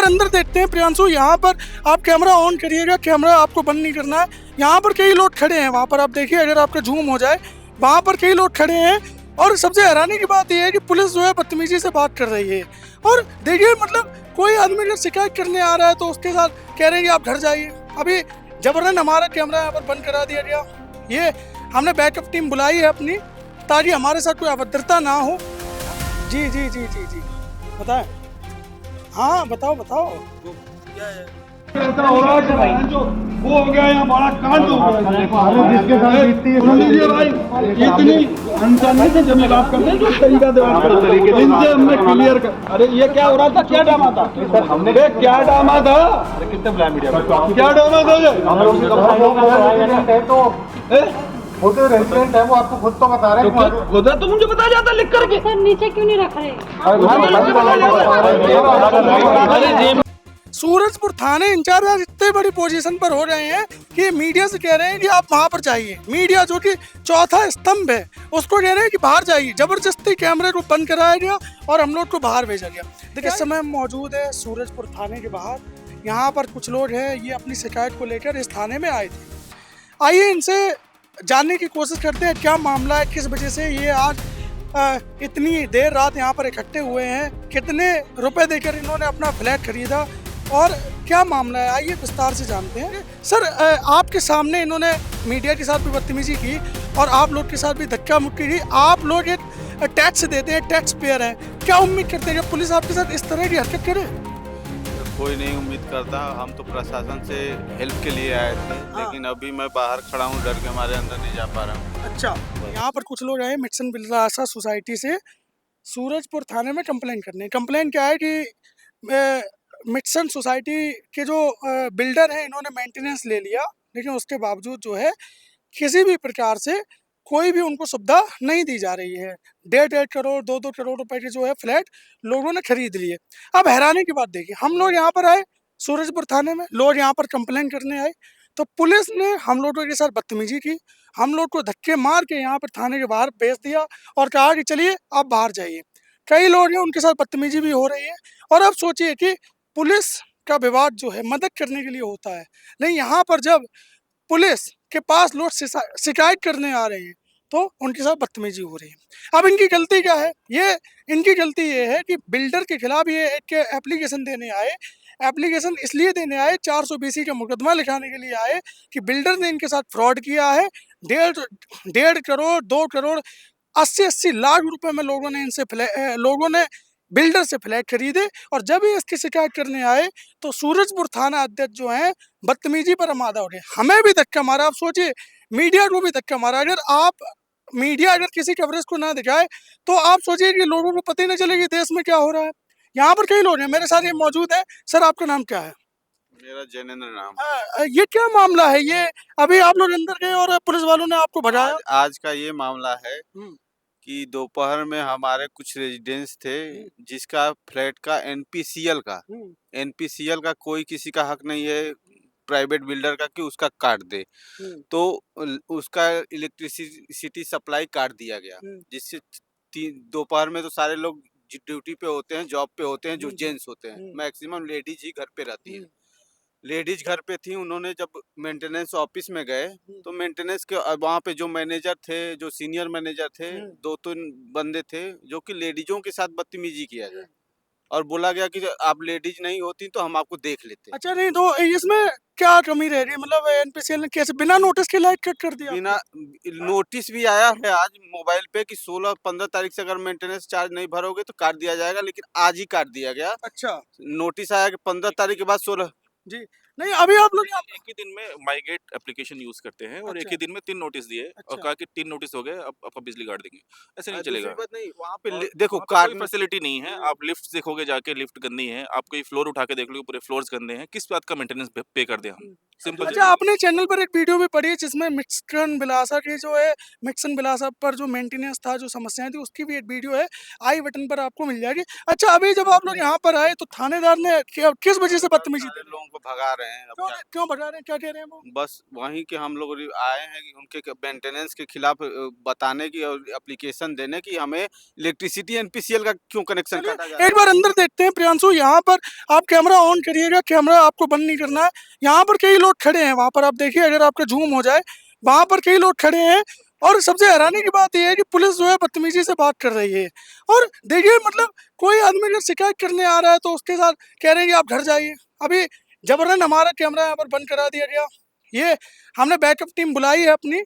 अंदर देखते हैं प्रियांशु, यहाँ पर आप कैमरा ऑन करिएगा, कैमरा आपको बंद नहीं करना है। यहाँ पर कई लोग खड़े हैं, वहाँ पर आप देखिए, अगर आपका जूम हो जाए, वहाँ पर कई लोग खड़े हैं। और सबसे हैरानी की बात यह है कि पुलिस जो है बदतमीजी से बात कर रही है। और देखिए मतलब कोई आदमी अगर शिकायत करने आ रहा है तो उसके साथ कह रहे हैं कि आप घर जाइए। अभी जबरन हमारा कैमरा यहाँ पर बंद करा दिया गया। ये हमने बैकअप टीम बुलाई है अपनी, ताकि हमारे साथ कोई अभद्रता ना हो। जी जी जी जी जी बताएं। हाँ बताओ बताओ। ऐसा हो रहा है जो वो हो गया, यहाँ बड़ा कांड हो गया जिसके साथ सुन लीजिए भाई, इतनी इंसानियत से जब बात करते हैं जो तरीका से बात करते हैं, इनसे हमने क्लियर कर। अरे ये क्या हो रहा था, क्या ड्रामा था हमने, क्या ड्रामा था, कितने बुलाया मीडिया, क्या ड्रामा था ये? वो तो रेस्टोरेंट है, वो आपको खुद तो बता रहे हैं। खुद तो मुझे बता जाता लिख करके। सर नीचे क्यों नहीं रख रहे? सूरजपुर थाने इंचार्ज आज इतने बड़ी पोजीशन पर हो रहे हैं कि मीडिया से कह रहे हैं कि आप वहां पर जाइए। मीडिया जो कि चौथा स्तंभ है, उसको कह रहे हैं कि बाहर जाइए। जबरदस्ती कैमरे को बंद कराया गया और हम लोग को बाहर भेजा गया। देखिए इस समय हम मौजूद है सूरजपुर थाने के बाहर। यहाँ पर कुछ लोग हैं, ये अपनी शिकायत को लेकर इस थाने में आए थे। आइए इनसे जानने की कोशिश करते हैं क्या मामला है, किस वजह से ये आज इतनी देर रात यहाँ पर इकट्ठे हुए हैं, कितने रुपए देकर इन्होंने अपना फ्लैट खरीदा और क्या मामला है। आइए विस्तार से जानते हैं। सर आपके सामने इन्होंने मीडिया के साथ भी बदतमीजी की और आप लोग के साथ भी धक्का मुक्की की। आप लोग एक टैक्स देते हैं, टैक्स पेयर हैं, क्या उम्मीद करते हैं कि पुलिस आपके साथ इस तरह की हरकत करे? कोई नहीं उम्मीद करता, हम तो प्रशासन से हेल्प के लिए आए थे। लेकिन अभी मैं बाहर खड़ा हूँ, डर के हमारे अंदर नहीं जा पा रहा हूँ। अच्छा, यहाँ पर कुछ लोग आए मिट्सन बिलासा सोसाइटी से सूरजपुर थाने में कंप्लेन करने। कंप्लेन क्या है कि मिट्सन सोसाइटी के जो बिल्डर हैं, इन्होंने मेंटेनेंस ले लिया, लेकिन उसके बावजूद जो है किसी भी प्रकार से कोई भी उनको सुविधा नहीं दी जा रही है। 1.5 करोड़ 2-2 करोड़ रुपए के जो है फ्लैट लोगों ने खरीद लिए। अब हैरानी की बात देखिए, हम लोग यहाँ पर आए सूरजपुर थाने में, लोग यहाँ पर कंप्लेन करने आए तो पुलिस ने हम लोगों के साथ बदतमीजी की। हम लोग को धक्के मार के यहाँ पर थाने के बाहर भेज दिया और कहा कि चलिए आप बाहर जाइए। कई लोग हैं, उनके साथ बदतमीजी भी हो रही है। और अब सोचिए कि पुलिस का विभाग जो है मदद करने के लिए होता है, लेकिन यहाँ पर जब पुलिस के पास लोग शिकायत करने आ रहे हैं तो उनके साथ बदतमीजी हो रही है। अब इनकी गलती क्या है? इनकी गलती ये है कि बिल्डर के खिलाफ ये एक एप्लीकेशन देने आए। एप्लीकेशन इसलिए देने आए, 420 का मुकदमा लिखाने के लिए आए कि बिल्डर ने इनके साथ फ्रॉड किया है। 1.5 करोड़ 2 करोड़ 80-80 लाख रुपए में लोगों ने बिल्डर से फ्लैट खरीदे। और जब ये इसकी शिकायत करने आए तो सूरजपुर थाना अध्यक्ष जो है बदतमीजी पर आमादा हो गए, हमें भी धक्का मारा। आप सोचिए, मीडिया को भी धक्का मारा। मीडिया अगर किसी कवरेज को ना दिखाए तो आप सोचिए कि लोगों को पता ही नहीं चलेगा देश में क्या हो रहा है। यहाँ पर कई लोग हैं, मेरे साथ ये मौजूद है। सर आपका नाम क्या है? मेरा जैनेंद्र नाम। ये क्या मामला है? ये अभी आप लोग अंदर गए और पुलिस वालों ने आपको भगाया? आज का ये मामला है कि दोपहर में हमारे कुछ रेजिडेंट्स थे जिसका फ्लैट का एनपीसीएल का कोई किसी का हक नहीं है प्राइवेट बिल्डर का कि उसका काट दे। तो उसका इलेक्ट्रिसिटी सप्लाई काट दिया गया, जिससे दोपहर में तो सारे लोग ड्यूटी पे होते हैं, जॉब पे होते हैं, जो जेंट्स होते हैं, मैक्सिमम लेडीज ही घर पे रहती है। लेडीज घर पे थी, उन्होंने जब मेंटेनेंस ऑफिस में गए तो मेंटेनेंस के वहाँ पे जो मैनेजर थे, जो सीनियर मैनेजर थे, 2-3 बंदे थे जो कि लेडीजों के साथ बदतमीजी किया गया और बोला गया कि आप लेडीज नहीं होती तो हम आपको देख लेते। अच्छा, नहीं तो इसमें क्या कमी रह रही है? मतलब एनपीसीएल ने कैसे बिना नोटिस के लाइक कट कर दिया? बिना नोटिस भी आया है आज मोबाइल पे कि 16-15 तारीख से अगर मेंटेनेंस चार्ज नहीं भरोगे तो काट दिया जाएगा, लेकिन आज ही काट दिया गया। अच्छा, नोटिस आया कि 15 तारीख के बाद 16 जी नहीं, अभी आप लोग एक ही दिन में माईगेट एप्लीकेशन यूज करते हैं और एक ही दिन में 3 नोटिस दिए और कहा कि 3 नोटिस हो गए, अब आपका बिजली काट देंगे। ऐसे नहीं चलेगा। बात नहीं, वहाँ पे देखो कोई फैसिलिटी नहीं है। आप लिफ्ट देखोगे जाके, लिफ्ट गंदी है। आप कोई फ्लोर उठा के देख लो, पूरे फ्लोर्स गंदे हैं। किस बात का मेंटेनेंस पे कर दे हम? सिंपल। अच्छा, आपने चैनल पर एक वीडियो भी पड़ी है जिसमें मिट्सन बिलासा पर जो मेंटेनेंस था, जो समस्याएं थी, उसकी भी एक वीडियो है, आई बटन पर आपको मिल जाएगी। अच्छा, अभी जब आप लोग यहाँ पर आए तो थानेदार ने किस वजह से बदतमीजी? लोगों को भगा रहे रहे हैं। अब क्यों क्या क्यों भगा रहे हैं, क्या कह रहे हैं वो? बस वहीं के हम लोग आए हैं कि उनके मेंटेनेंस के खिलाफ बताने की और एप्लीकेशन देने की हमें इलेक्ट्रिसिटी एनपीसीएल का क्यों कनेक्शन चलिए, काटा जा रहा एक बार अंदर देखते हैं प्रियांशु। यहाँ पर आप कैमरा ऑन करिएगा, कैमरा आपको बंद नहीं करना है। यहाँ पर कई लोग खड़े हैं, वहां पर आप देखिए, अगर आपका जूम हो जाए, वहां पर कई लोग खड़े हैं। और सबसे हैरानी की बात यह है कि पुलिस जो है बदतमीजी से बात कर रही है। और देखिए, मतलब कोई आदमी अगर शिकायत करने आ रहा है तो उसके साथ कह रहे हैं कि आप घर जाइए। अभी जबरन हमारा कैमरा यहाँ पर बंद करा दिया गया। ये हमने बैकअप टीम बुलाई है अपनी,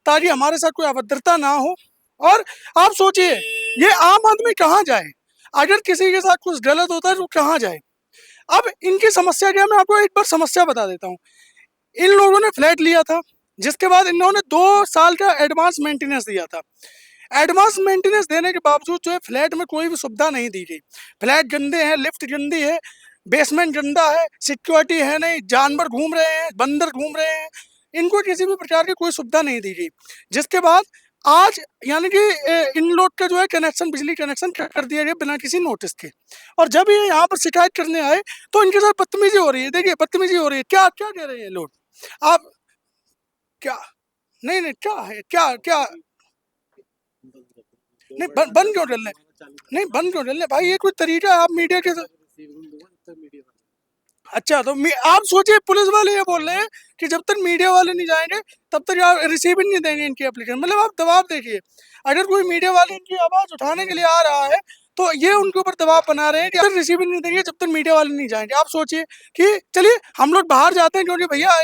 ताकि हमारे साथ कोई अभद्रता ना हो। और आप सोचिए, ये आम आदमी कहाँ जाए? अगर किसी के साथ कुछ गलत होता है तो कहाँ जाए? अब इनकी समस्या क्या है, मैं आपको एक बार समस्या बता देता हूँ। इन लोगों ने फ्लैट लिया था, जिसके बाद इन्होंने 2 साल का एडवांस मेंटेनेंस दिया था। एडवांस मेंटेनेंस देने के बावजूद जो है फ्लैट में कोई भी सुविधा नहीं दी गई। फ्लैट गंदे हैं, लिफ्ट गंदी है, बेसमेंट गंदा है, सिक्योरिटी है नहीं, जानवर घूम रहे हैं, बंदर घूम रहे हैं, इनको किसी भी प्रकार की कोई सुविधा नहीं दी गई। जिसके बाद आज यानी कि इन लोग का जो है कनेक्शन, बिजली कनेक्शन कर दिया गया बिना किसी नोटिस के। और जब ये यहाँ पर शिकायत करने आए तो इनके साथ बदतमीजी हो रही है। देखिए, बदतमीजी हो रही है। क्या क्या कह रहे हैं लोग? आप क्या, नहीं नहीं, क्या है, क्या क्या, नहीं बंद क्यों कर ले? नहीं, बंद क्यों कर ले भाई? ये कोई तरीका है? आप मीडिया के अच्छा, तो आप सोचिए, पुलिस वाले ये बोल रहे हैं कि जब तक मीडिया वाले नहीं जाएंगे तब तक आप रिसीव ही नहीं देंगे इनकी एप्लीकेशन। मतलब आप दबाव देखिए, अगर कोई मीडिया वाले इनकी आवाज उठाने के लिए आ रहा है तो ये उनके ऊपर दबाव बना रहे हैं कि रिसीव ही नहीं देंगे जब तक मीडिया वाले नहीं जाएंगे। आप सोचिए कि चलिए हम लोग बाहर जाते हैं, क्योंकि भैया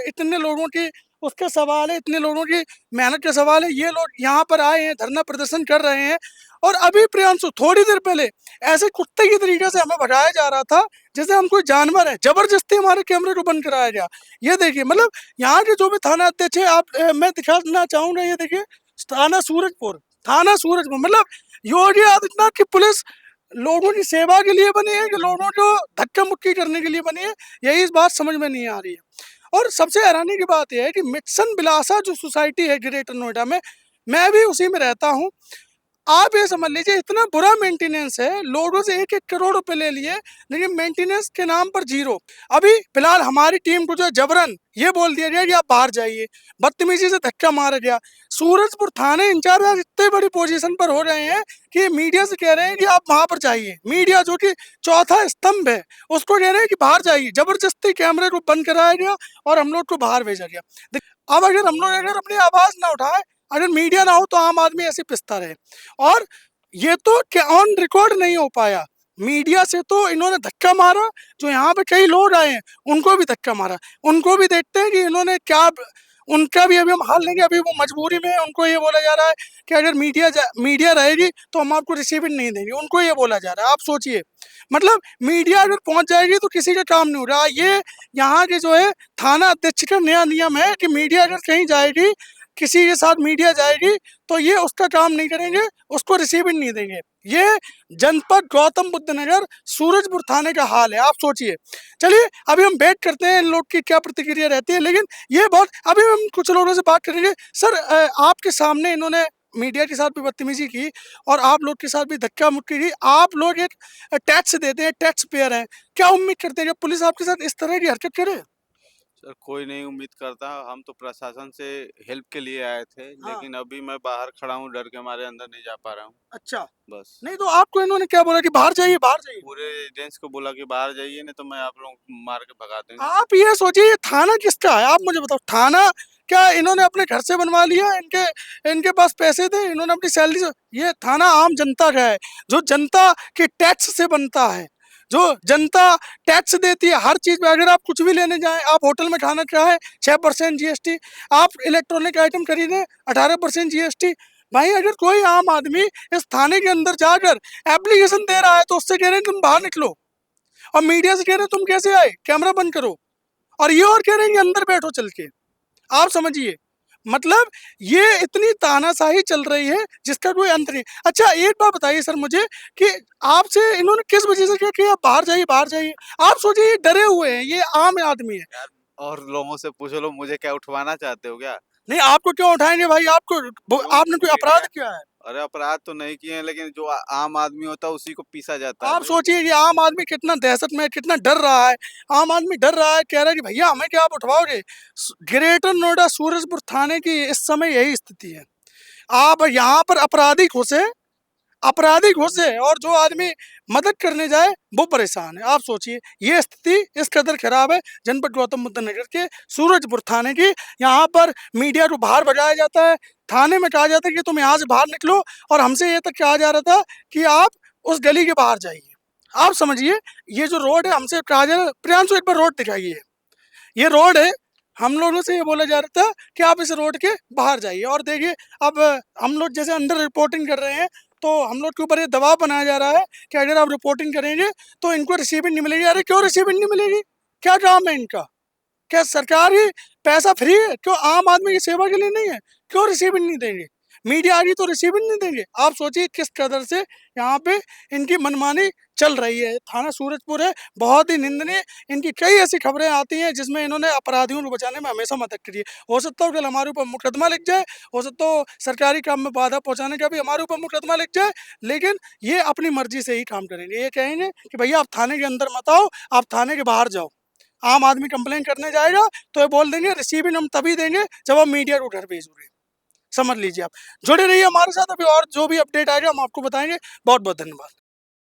इतने लोगों की उसके सवाल है, इतने लोगों की मेहनत के सवाल है। ये लोग यहाँ पर आए हैं, धरना प्रदर्शन कर रहे हैं। और अभी प्रियांशु थोड़ी देर पहले ऐसे कुत्ते की तरीके से हमें भगाया जा रहा था जैसे हम कोई जानवर है। जबरदस्ती हमारे कैमरे को बंद कराया गया। ये देखिए, मतलब यहाँ के जो भी थाना अध्यक्ष है, आप मैं दिखाना चाहूंगा, ये देखिए, थाना सूरजपुर, थाना सूरजपुर। मतलब योगी आदित्यनाथ की पुलिस लोगों की सेवा के लिए बनी है कि लोगों को धक्का मुक्की करने के लिए बनी है, यही इस बात समझ में नहीं आ रही है। और सबसे हैरानी की बात यह है कि मिट्सन बिलासा जो सोसाइटी है ग्रेटर नोएडा में, मैं भी उसी में रहता हूँ। आप ये समझ लीजिए, इतना बुरा मेंटेनेंस है, लोगों से 1-1 करोड़ रुपए ले लिए, लेकिन मेंटेनेंस के नाम पर जीरो। अभी फिलहाल हमारी टीम को जो जबरन ये बोल दिया गया कि आप बाहर जाइए, बदतमीजी से धक्का मारा गया। सूरजपुर थाने इंचार्ज आज इतने बड़ी पोजीशन पर हो रहे हैं कि मीडिया से कह रहे हैं कि आप वहां पर जाइए। मीडिया जो कि चौथा स्तंभ है, उसको कह रहे हैं कि बाहर जाइए। जबरदस्ती कैमरे को बंद कराया गया और हम लोग को बाहर भेजा गया। अब अगर हम लोग अपनी आवाज ना उठाए, अगर मीडिया ना हो, तो आम आदमी ऐसे पिसता रहे। और ये तो क्या ऑन रिकॉर्ड नहीं हो पाया, मीडिया से तो इन्होंने धक्का मारा। जो यहाँ पे कई लोग आए हैं उनको भी धक्का मारा। उनको भी देखते हैं कि इन्होंने क्या, उनका भी अभी हम हाल लेंगे। अभी वो मजबूरी में है, उनको ये बोला जा रहा है कि अगर मीडिया रहेगी तो हम आपको रिसीविंग नहीं देंगे, उनको ये बोला जा रहा है। आप सोचिए, मतलब मीडिया अगर पहुंच जाएगी तो किसी का काम नहीं हो रहा। ये यहाँ के जो है थाना अध्यक्ष का नया नियम है कि मीडिया अगर कहीं जाएगी, किसी के साथ मीडिया जाएगी, तो ये उसका काम नहीं करेंगे, उसको रिसीविंग नहीं देंगे। ये जनपद गौतम बुद्ध नगर सूरजपुर थाने का हाल है, आप सोचिए। चलिए, अभी हम वेट करते हैं इन लोग की क्या प्रतिक्रिया रहती है। लेकिन ये बहुत, अभी हम कुछ लोगों से बात करेंगे। सर, आपके सामने इन्होंने मीडिया के साथ भी बदतमीजी की और आप लोग के साथ भी धक्का मुक्की की। आप लोग एक टैक्स देते हैं, टैक्स पेयर हैं, क्या उम्मीद करते हैं कि पुलिस आपके साथ इस तरह की हरकत करे? सर, कोई नहीं उम्मीद करता। हम तो प्रशासन से हेल्प के लिए आए थे, हाँ। लेकिन अभी मैं बाहर खड़ा हूँ, डर के मारे अंदर नहीं जा पा रहा हूँ। अच्छा, बस नहीं तो आपको इन्होंने क्या बोला कि बाहर जाइए, बाहर जाइए? पूरे एजेंट्स को बोला कि बाहर जाइए, नहीं तो मैं आप लोगों को मार के भगा दूंगा। आप ये सोचिए, ये थाना किसका है? आप मुझे बताओ, थाना क्या इन्होंने अपने घर से बनवा लिया? इनके पास पैसे थे, इन्होंने अपनी सैलरी से। ये थाना आम जनता का है, जो जनता के टैक्स से बनता है, जो जनता टैक्स देती है हर चीज में। अगर आप कुछ भी लेने जाएं, आप होटल में खाना खाएं 6% जीएसटी, आप इलेक्ट्रॉनिक आइटम खरीदें 18% जीएसटी। भाई, अगर कोई आम आदमी इस थाने के अंदर जाकर एप्लीकेशन दे रहा है तो उससे कह रहे हैं तुम बाहर निकलो, और मीडिया से कह रहे हैं तुम कैसे आए, कैमरा बंद करो, और ये और कह रहे हैं कि अंदर बैठो चल के। आप समझिए, मतलब ये इतनी तानाशाही चल रही है जिसका कोई अंत नहीं। अच्छा, एक बात बताइए सर मुझे कि आपसे इन्होंने किस वजह से क्या किया, बाहर जाइए, बाहर जाइए? आप सोचिए, ये डरे हुए हैं, ये आम आदमी है। और लोगों से पूछ लो, मुझे क्या उठवाना चाहते हो क्या? नहीं, आपको क्यों उठाएंगे भाई? आपने कोई अपराध किया है? अरे अपराध तो नहीं किए हैं, लेकिन जो आम आदमी होता है उसी को पीसा जाता है आप भाई। सोचिए कि आम आदमी कितना दहशत में, कितना डर रहा है। आम आदमी डर रहा है, कह रहा है कि भैया हमें क्या आप उठवाओगे। ग्रेटर नोएडा सूरजपुर थाने की इस समय यही स्थिति है। आप यहाँ पर अपराधी घुसे और जो आदमी मदद करने जाए वो परेशान है। आप सोचिए, ये स्थिति इस कदर खराब है जनपद गौतम बुद्ध नगर के सूरजपुर थाने की। यहाँ पर मीडिया को बाहर भगाया जाता है, थाने में कहा जाता है कि तुम यहाँ से बाहर निकलो, और हमसे ये तक कहा जा रहा था कि आप उस गली के बाहर जाइए। आप समझिए, ये जो रोड है हमसे कहा जा रहा है, प्रियांशु एक बार रोड दिखाइए, ये रोड है, हम लोगों से ये बोला जा रहा था कि आप इस रोड के बाहर जाइए। और देखिए, अब हम लोग जैसे अंदर रिपोर्टिंग कर रहे हैं तो हम लोग के ऊपर ये दबाव बनाया जा रहा है कि अगर आप रिपोर्टिंग करेंगे तो इनको रिसीविंग नहीं मिलेगी। अरे क्यों रिसीविंग नहीं मिलेगी? क्या काम है इनका? क्या सरकार ही पैसा फ्री है? क्यों आम आदमी की सेवा के लिए नहीं है? क्यों रिसीविंग नहीं देंगे? मीडिया आ गई तो रिसीविंग नहीं देंगे? आप सोचिए किस कदर से यहाँ पे इनकी मनमानी चल रही है। थाना सूरजपुर है, बहुत ही निंदनीय। इनकी कई ऐसी खबरें आती हैं जिसमें इन्होंने अपराधियों को बचाने में हमेशा मदद करी है। हो सकता है कल हमारे ऊपर मुकदमा लिख जाए, हो सकता है सरकारी काम में बाधा पहुंचाने का भी हमारे ऊपर मुकदमा लिख जाए, लेकिन ये अपनी मर्जी से ही काम करेंगे। ये कहेंगे कि भैया आप थाने के अंदर मत आओ, आप थाने के बाहर जाओ। आम आदमी कंप्लेन करने जाएगा तो ये बोल देंगे रिसीविंग हम तभी देंगे जब हम मीडिया को घर भेजोगे। समझ लीजिए आप। जुड़े रहिए हमारे साथ, अभी और जो भी अपडेट आएगा हम आपको बताएंगे। बहुत बहुत धन्यवाद।